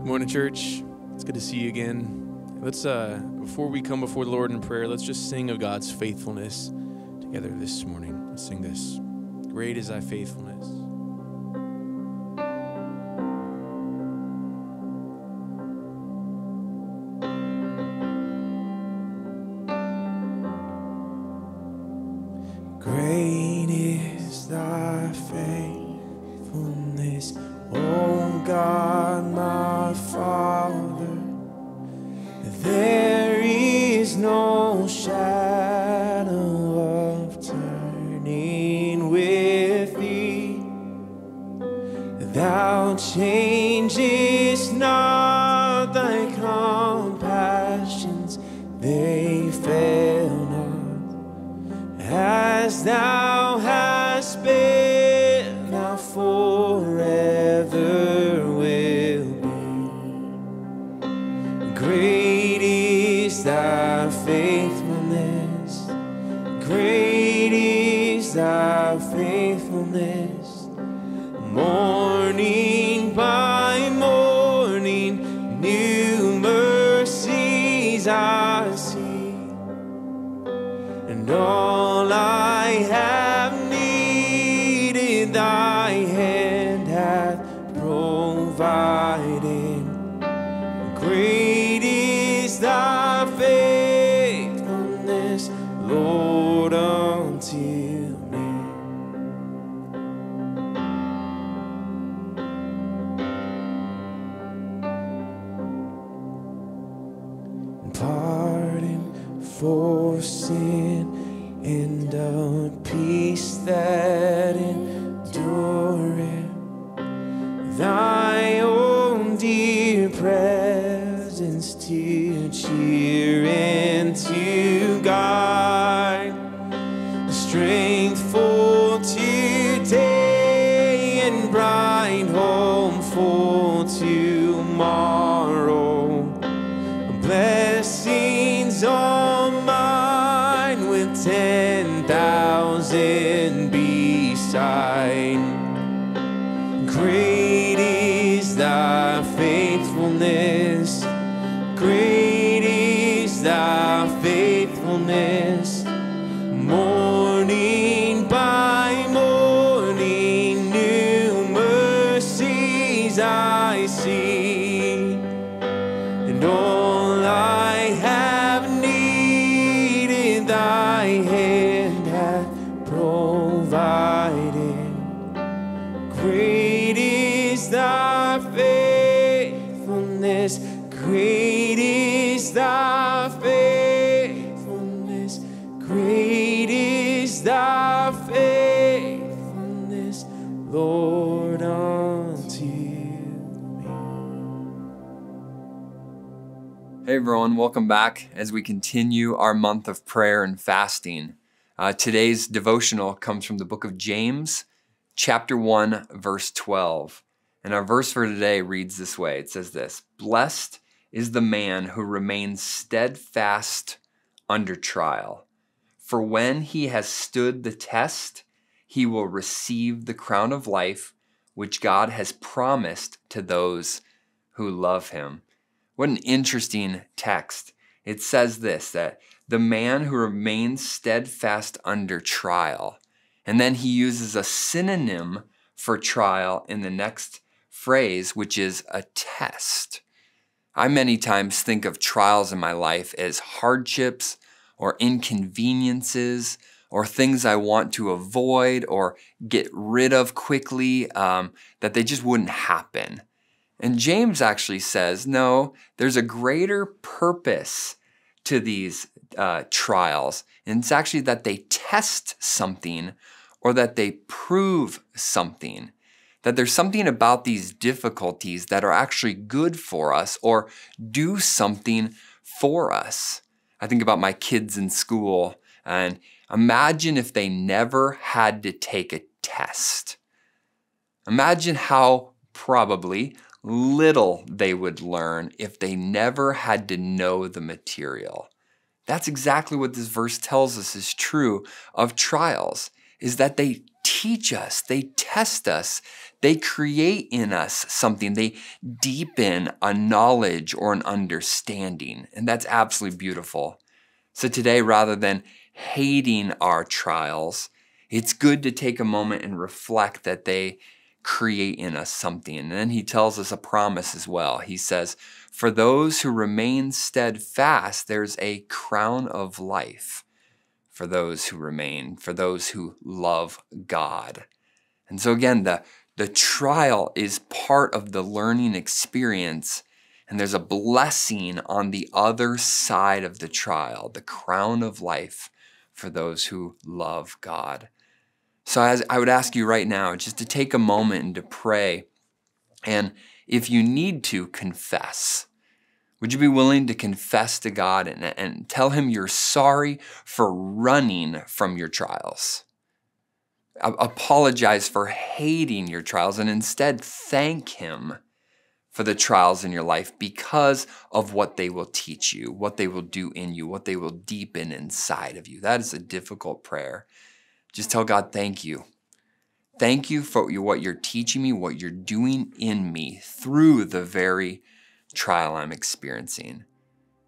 Morning, church. It's good to see you again. Let's, before we come before the Lord in prayer, let's just sing of God's faithfulness together this morning. Let's sing this. Great is thy faithfulness. Great is thy faithfulness, O God, my Father. There is no shadow of turning with thee. Thou changest not, thy compassions, they fail not. As thou hast been, thou forever will be. Great is thy faithfulness, great is thy faithfulness. Morning by morning, new mercies I see. And all I have needed, thy hand hath provided. Great is thy faithfulness, Lord, unto me. Pardon for sin and a peace that endureth. Thy own dear presence to cheer and to guide. Strength for today and bright home for tomorrow. Blessings are mine with 10,000 beside. Great is thy faithfulness, great is thy faithfulness. Morning by morning, new mercies I see. And all I have needed, thy hand hath provided. Great is thy faithfulness, great is thy faithfulness, great is thy faithfulness, Lord, unto me. Hey everyone, welcome back as we continue our month of prayer and fasting. Today's devotional comes from the book of James, chapter 1, verse 12. And our verse for today reads this way. It says this: "Blessed is the man who remains steadfast under trial. For when he has stood the test, he will receive the crown of life which God has promised to those who love him." What an interesting text. It says this, that the man who remains steadfast under trial, and then he uses a synonym for trial in the next phrase, which is a test. I many times think of trials in my life as hardships or inconveniences or things I want to avoid or get rid of quickly, that they just wouldn't happen. And James actually says, no, there's a greater purpose to these trials. And it's actually that they test something or that they prove something. That there's something about these difficulties that are actually good for us or do something for us. I think about my kids in school and imagine if they never had to take a test. Imagine how probably little they would learn if they never had to know the material. That's exactly what this verse tells us is true of trials, is that they teach teach us, they test us, they create in us something, they deepen a knowledge or an understanding. And that's absolutely beautiful. So today, rather than hating our trials, it's good to take a moment and reflect that they create in us something. And then he tells us a promise as well. He says, for those who remain steadfast, there's a crown of life for those who remain, for those who love God. And so again, the trial is part of the learning experience, and there's a blessing on the other side of the trial, the crown of life for those who love God. So as I would ask you right now, just to take a moment and to pray, and if you need to, confess. Would you be willing to confess to God and tell him you're sorry for running from your trials? Apologize for hating your trials and instead thank him for the trials in your life because of what they will teach you, what they will do in you, what they will deepen inside of you. That is a difficult prayer. Just tell God, thank you. Thank you for what you're teaching me, what you're doing in me through the very trial I'm experiencing.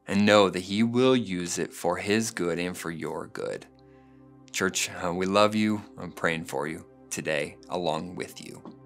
And know that he will use it for his good and for your good. Church, we love you. I'm praying for you today along with you.